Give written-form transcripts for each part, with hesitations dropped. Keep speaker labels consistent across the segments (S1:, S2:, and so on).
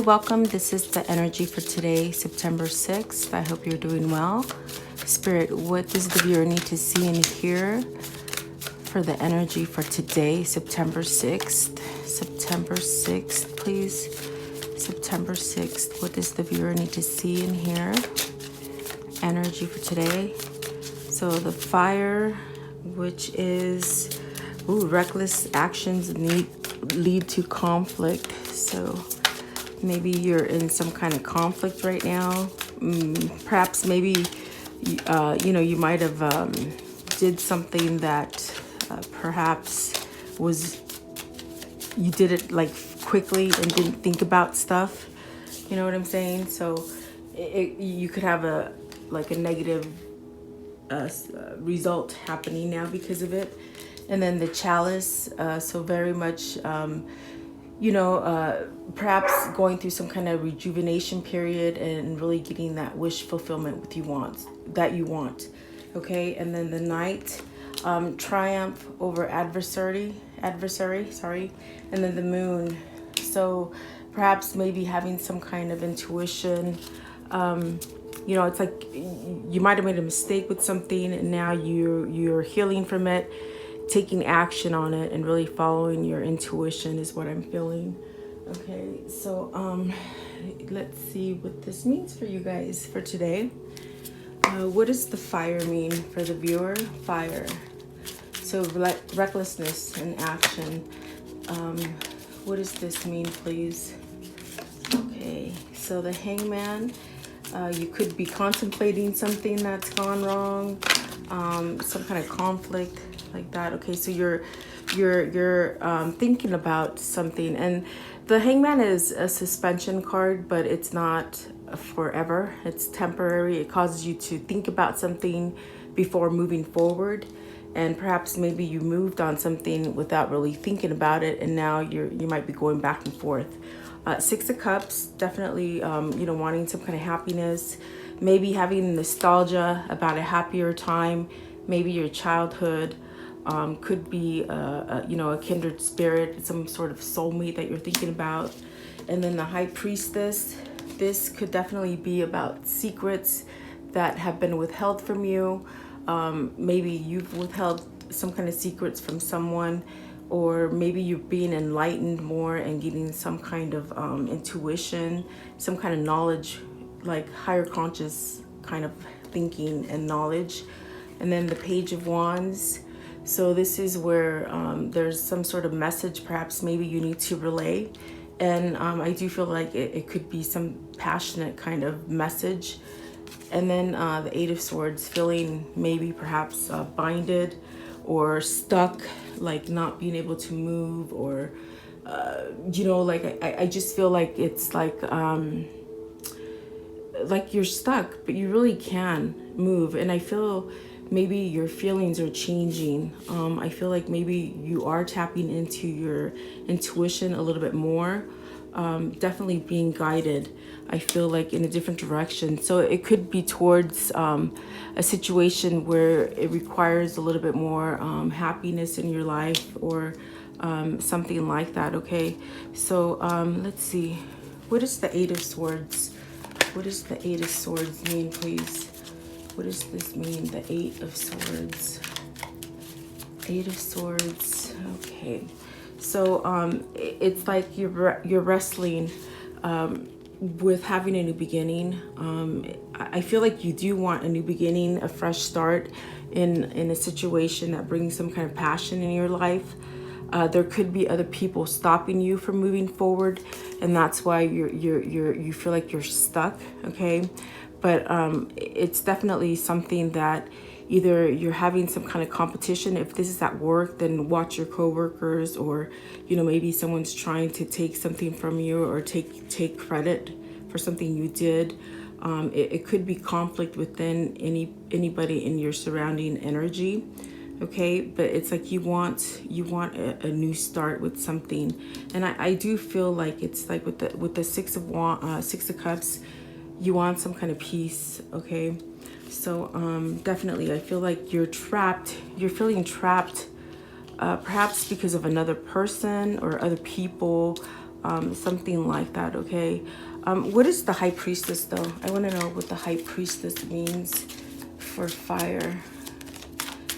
S1: Hi, welcome. This is the energy for today, September 6th. I hope you're doing well. Spirit, what does the viewer need to see and hear for the energy for today, September 6th? September 6th, please. September 6th. What does the viewer need to see and hear? Energy for today. So the fire, which is reckless actions lead to conflict. So maybe you're in some kind of conflict right now. Perhaps maybe you might have did something that perhaps was, you did it like quickly and didn't think about stuff. You know what I'm saying? So you could have a negative result happening now because of it. And then the chalice, so very much perhaps going through some kind of rejuvenation period and really getting that wish fulfillment that you want. Okay, and then the knight, triumph over adversary, sorry. And then the moon, so perhaps maybe having some kind of intuition. It's like you might have made a mistake with something and now you're healing from it, taking action on it and really following your intuition is what I'm feeling. Okay, so let's see what this means for you guys for today. What does the fire mean for the viewer? Fire. So recklessness and action. What does this mean, please? Okay, so the hangman. You could be contemplating something that's gone wrong, some kind of conflict like that. Okay, so you're thinking about something, and the hangman is a suspension card, but it's not forever. It's temporary. It causes you to think about something before moving forward, and perhaps maybe you moved on something without really thinking about it, and now you might be going back and forth. Six of Cups, definitely, wanting some kind of happiness, maybe having nostalgia about a happier time, maybe your childhood, could be, a kindred spirit, some sort of soulmate that you're thinking about. And then the High Priestess, this could definitely be about secrets that have been withheld from you. Maybe you've withheld some kind of secrets from someone, or maybe you're being enlightened more and getting some kind of intuition, some kind of knowledge, like higher conscious kind of thinking and knowledge. And then the Page of Wands. So this is where there's some sort of message perhaps maybe you need to relay. And I do feel like it could be some passionate kind of message. And then the Eight of Swords, feeling maybe perhaps binded or stuck, like not being able to move, or I just feel like it's like you're stuck, but you really can move. And I feel maybe your feelings are changing. I feel like maybe you are tapping into your intuition a little bit more. Definitely being guided, I feel like, in a different direction. So it could be towards a situation where it requires a little bit more happiness in your life, or something like that. Okay, so let's see, what is the Eight of Swords? What does the Eight of Swords mean, please? What does this mean, the Eight of Swords? Eight of Swords, okay. So it's like you're wrestling with having a new beginning. I feel like you do want a new beginning, a fresh start in a situation that brings some kind of passion in your life. There could be other people stopping you from moving forward, and that's why you feel like you're stuck. Okay, but it's definitely something that either you're having some kind of competition. If this is at work, then watch your coworkers, or maybe someone's trying to take something from you, or take credit for something you did. It could be conflict within anybody in your surrounding energy. Okay, but it's like you want a new start with something. And I do feel like it's like with the Six of Cups, you want some kind of peace. Okay, so definitely I feel like you're feeling trapped, perhaps because of another person or other people, something like that, okay? What is the High Priestess, though? I want to know what the High Priestess means for fire.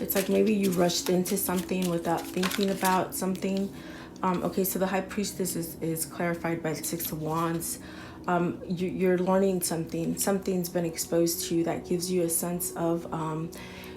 S1: It's like maybe you rushed into something without thinking about something. Okay, so the High Priestess is clarified by the Six of Wands. You're learning something. Something's been exposed to you that gives you a sense of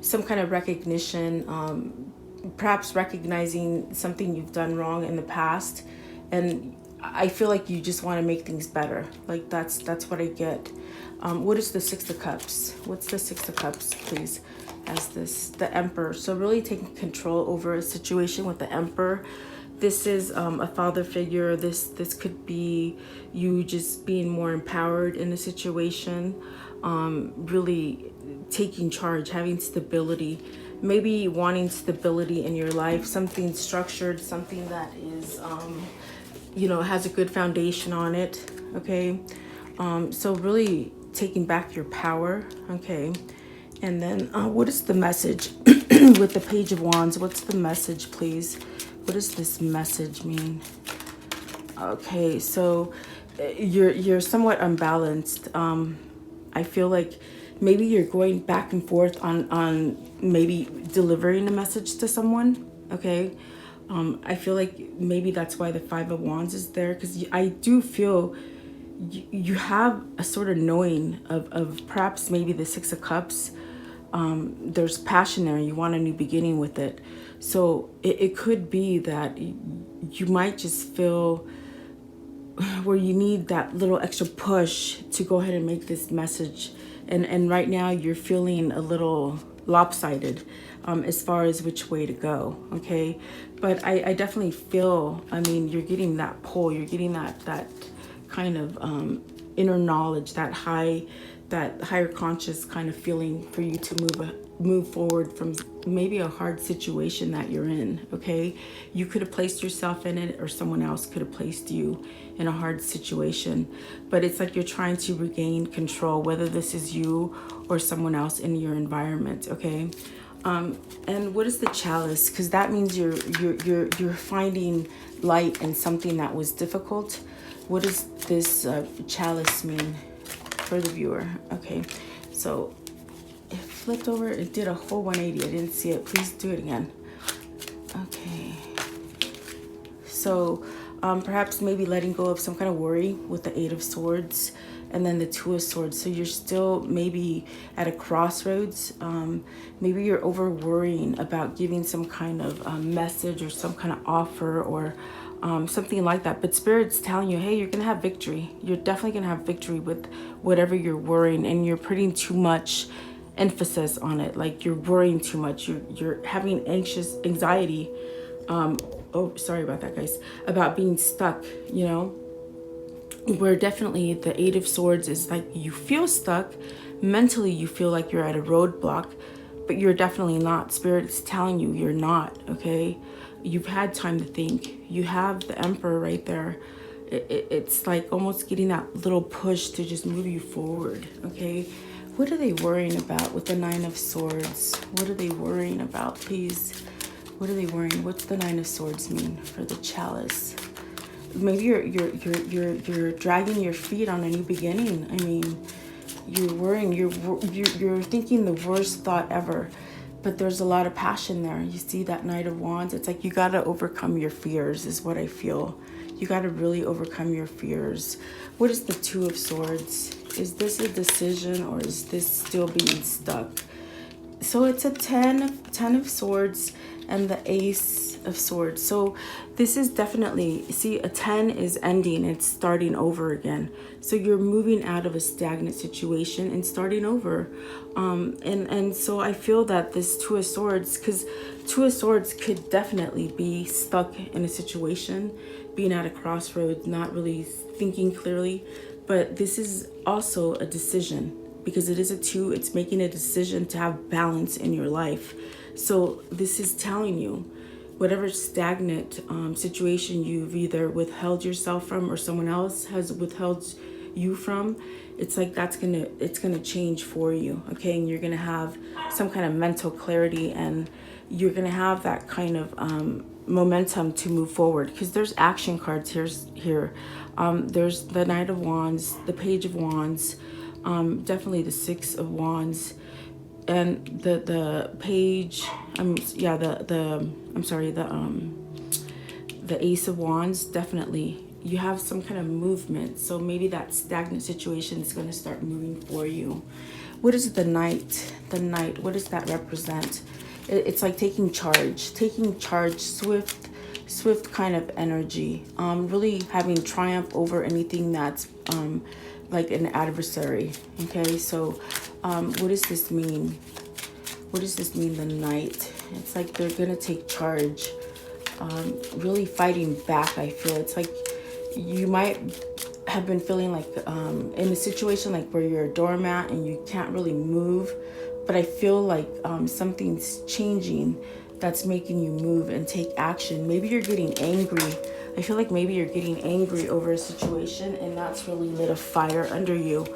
S1: some kind of recognition, perhaps recognizing something you've done wrong in the past. And I feel like you just want to make things better. Like that's what I get. What is the Six of Cups? What's the Six of Cups, please? As the Emperor. So really taking control over a situation with the Emperor. This is a father figure. This could be you just being more empowered in a situation, really taking charge, having stability, maybe wanting stability in your life, something structured, something that is, has a good foundation on it, okay? So really taking back your power, okay? And then what is the message with the Page of Wands? What's the message, please? What does this message mean? Okay, so you're somewhat unbalanced. I feel like maybe you're going back and forth on maybe delivering a message to someone, okay? I feel like maybe that's why the Five of Wands is there, because I do feel you have a sort of knowing of perhaps maybe the Six of Cups. There's passion there. You want a new beginning with it. So it could be that you might just feel where you need that little extra push to go ahead and make this message. And right now you're feeling a little lopsided as far as which way to go, okay? But I definitely feel, you're getting that pull. You're getting that kind of inner knowledge, that higher conscious kind of feeling for you to move forward from maybe a hard situation that you're in, okay? You could have placed yourself in it, or someone else could have placed you in a hard situation, but it's like you're trying to regain control, whether this is you or someone else in your environment, okay? And what is the Chalice? Because that means you're finding light in something that was difficult. What does this Chalice mean for the viewer? Okay, so it flipped over. It did a whole 180. I didn't see it. Please do it again. Okay. So perhaps maybe letting go of some kind of worry with the Eight of Swords and then the Two of Swords. So you're still maybe at a crossroads. Maybe you're over worrying about giving some kind of message or some kind of offer or something like that. But Spirit's telling you, hey, you're going to have victory. You're definitely going to have victory with whatever you're worrying, and you're putting too much emphasis on it. Like you're worrying too much. You're having anxiety. Oh, sorry about that, guys. About being stuck, where definitely the Eight of Swords is like you feel stuck. Mentally, you feel like you're at a roadblock, but you're definitely not. Spirit's telling you you're not, okay? You've had time to think. You have the Emperor right there. It's like almost getting that little push to just move you forward, okay? What are they worrying about with the Nine of Swords? What are they worrying about, please? What are they worrying? What's the Nine of Swords mean for the Chalice? Maybe you're dragging your feet on a new beginning. You're worrying. You're thinking the worst thought ever. But there's a lot of passion there. You see that Knight of Wands? It's like you got to overcome your fears is what I feel. You got to really overcome your fears. What is the Two of Swords? Is this a decision or is this still being stuck? So it's a 10 of Swords and the Ace of Swords. So this is definitely, see, a 10 is ending. It's starting over again. So you're moving out of a stagnant situation and starting over. And so I feel that this Two of Swords, because Two of Swords could definitely be stuck in a situation, being at a crossroads, not really thinking clearly. But this is also a decision, because it is a 2. It's making a decision to have balance in your life. So this is telling you, whatever stagnant situation you've either withheld yourself from or someone else has withheld you from, it's like it's gonna change for you, okay? And you're gonna have some kind of mental clarity, and you're gonna have that kind of momentum to move forward, because there's action cards here. There's the Knight of Wands, the Page of Wands, definitely the Six of Wands, and the Page. Yeah, I'm sorry, the Ace of Wands. Definitely, you have some kind of movement. So maybe that stagnant situation is going to start moving for you. What is the Knight? The Knight. What does that represent? It's like taking charge, swift kind of energy. Really having triumph over anything that's like an adversary. Okay, so what does this mean? What does this mean, the Knight? It's like they're gonna take charge, really fighting back. I feel it's like you might have been feeling like in a situation like where you're a doormat and you can't really move, but I feel like something's changing that's making you move and take action. Maybe you're getting angry. I feel like maybe you're getting angry over a situation, and that's really lit a fire under you.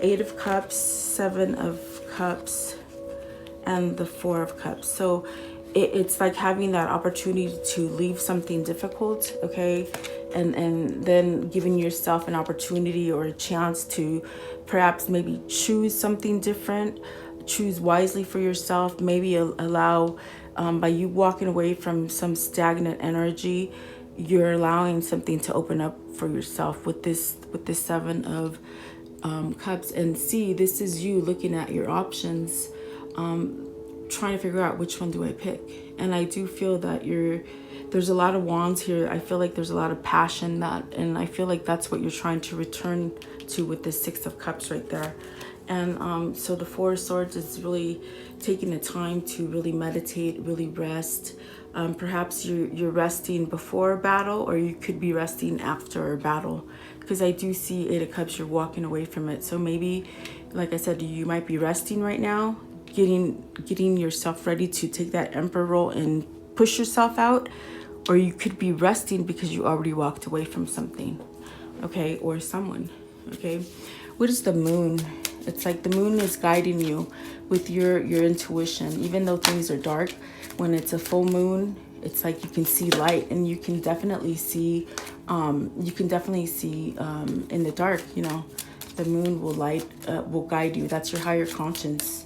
S1: Eight of Cups, Seven of Cups, and the Four of Cups. So it's like having that opportunity to leave something difficult, okay? And then giving yourself an opportunity or a chance to perhaps maybe choose something different, choose wisely for yourself, maybe allow, by you walking away from some stagnant energy, you're allowing something to open up for yourself with this Seven of Cups. And see, this is you looking at your options, trying to figure out which one do I pick. And I do feel that there's a lot of wands here. I feel like there's a lot of passion, and I feel like that's what you're trying to return to with this Six of Cups right there. And so the Four of Swords is really taking the time to really meditate, really rest. Perhaps you're resting before a battle, or you could be resting after a battle, because I do see Eight of Cups, you're walking away from it. So maybe, like I said, you might be resting right now, getting yourself ready to take that Emperor role and push yourself out, or you could be resting because you already walked away from something, okay, or someone, okay. What is the Moon? It's like the Moon is guiding you with your intuition. Even though things are dark, when it's a full moon, it's like you can see light, and you can definitely see in the dark. You know, the Moon will guide you. That's your higher conscious.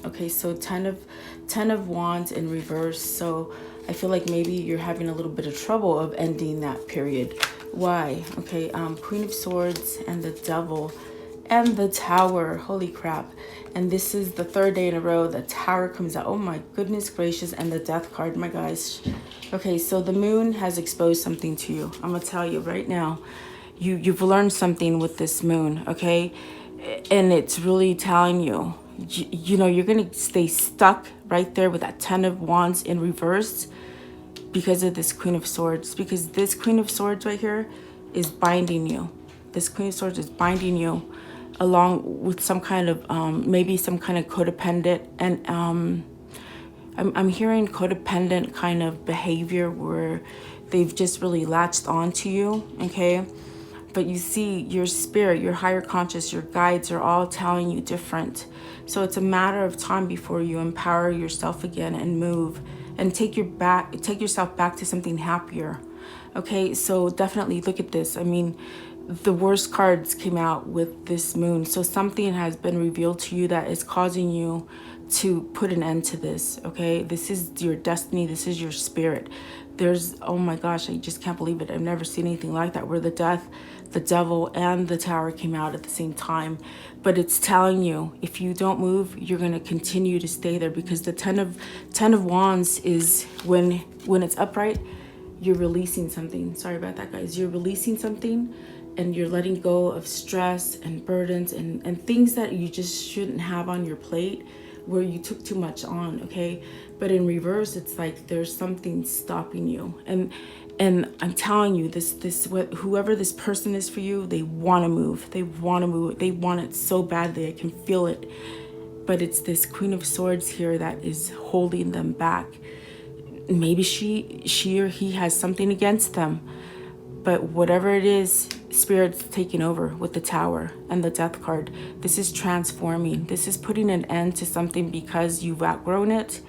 S1: Okay, so Ten of Wands in reverse. So I feel like maybe you're having a little bit of trouble of ending that period. Why? Okay, Queen of Swords and the Devil and the Tower. Holy crap. And this is the third day in a row the Tower comes out. Oh my goodness gracious. And the Death card, my guys. Okay, so the Moon has exposed something to you. I'm gonna tell you right now, you've learned something with this Moon, okay? And it's really telling you, you know, you're gonna stay stuck right there with that Ten of Wands in reverse because of this Queen of Swords. Because this Queen of Swords right here is binding you. This Queen of Swords is binding you along with some kind of maybe some kind of codependent, and I'm hearing codependent kind of behavior where they've just really latched on to you, okay? But you see, your spirit, your higher conscious, your guides are all telling you different. So it's a matter of time before you empower yourself again and move and take yourself back to something happier. Okay, so definitely look at this. I mean, the worst cards came out with this Moon. So something has been revealed to you that is causing you to put an end to this, okay? This is your destiny. This is your spirit. There's, oh my gosh, I just can't believe it. I've never seen anything like that, where the Death, the Devil, and the Tower came out at the same time. But it's telling you, if you don't move, you're going to continue to stay there, because the Ten of Wands is when it's upright, you're releasing something. Sorry about that, guys. You're releasing something, and you're letting go of stress and burdens and things that you just shouldn't have on your plate, where you took too much on, okay? But in reverse, it's like there's something stopping you. And I'm telling you, whoever this person is for you, they want to move. They want to move. They want it so badly. I can feel it. But it's this Queen of Swords here that is holding them back. Maybe she or he has something against them. But whatever it is, Spirit's taking over with the Tower and the Death card. This is transforming. This is putting an end to something because you've outgrown it,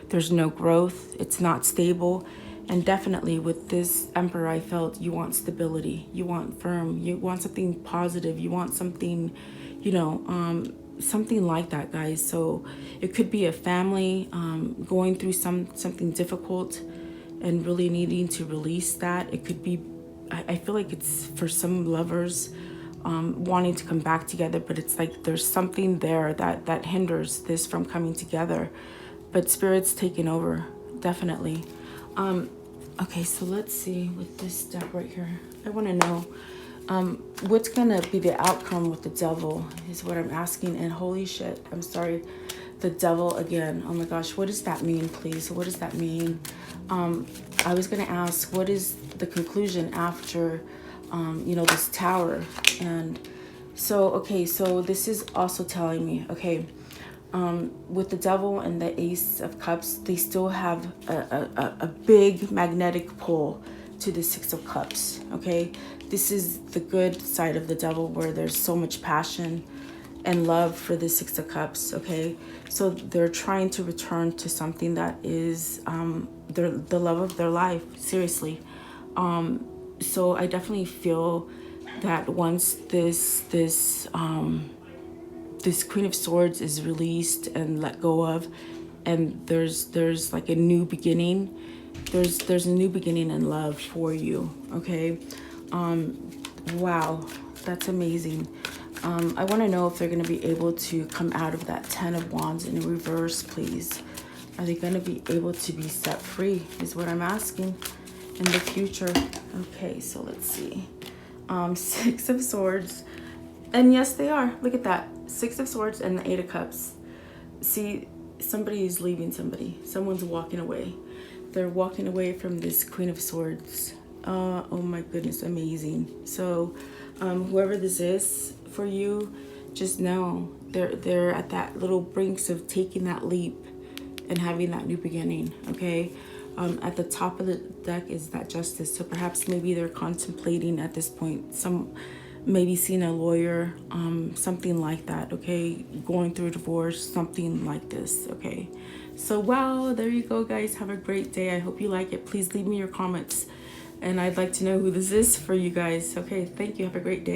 S1: there's no growth, it's not stable. And definitely with this Emperor, I felt you want stability, you want firm, you want something positive, you want something, you know, something like that, guys. So it could be a family going through something difficult and really needing to release that. It could be, I feel like it's for some lovers wanting to come back together, but it's like there's something there that hinders this from coming together. But Spirit's taking over, definitely. Okay, so let's see with this deck right here. I want to know what's gonna be the outcome with the Devil is what I'm asking. And holy shit, I'm sorry, the Devil again. Oh my gosh, what does that mean, please? What does that mean? I was gonna ask, what is the conclusion after you know, this Tower? And so, okay, so this is also telling me, okay, with the Devil and the Ace of Cups, they still have a big magnetic pull to the Six of Cups, okay? This is the good side of the Devil, where there's so much passion and love for the Six of Cups, okay? So they're trying to return to something that is the love of their life, seriously. So I definitely feel that once this Queen of Swords is released and let go of, and there's like a new beginning, there's a new beginning in love for you, okay? Wow, that's amazing. I want to know if they're going to be able to come out of that Ten of Wands in reverse, please. Are they going to be able to be set free is what I'm asking in the future. Okay, so let's see. Six of Swords. And yes, they are. Look at that. Six of Swords and the Eight of Cups. See, somebody is leaving somebody. Someone's walking away. They're walking away from this Queen of Swords. Oh my goodness, amazing. So whoever this is for you, just know they're at that little brinks of taking that leap and having that new beginning, okay? At the top of the deck is that Justice. So perhaps maybe they're contemplating at this point, maybe seeing a lawyer, something like that, okay? Going through a divorce, something like this, okay? So, wow, there you go, guys. Have a great day. I hope you like it. Please leave me your comments. And I'd like to know who this is for you guys. Okay, thank you. Have a great day.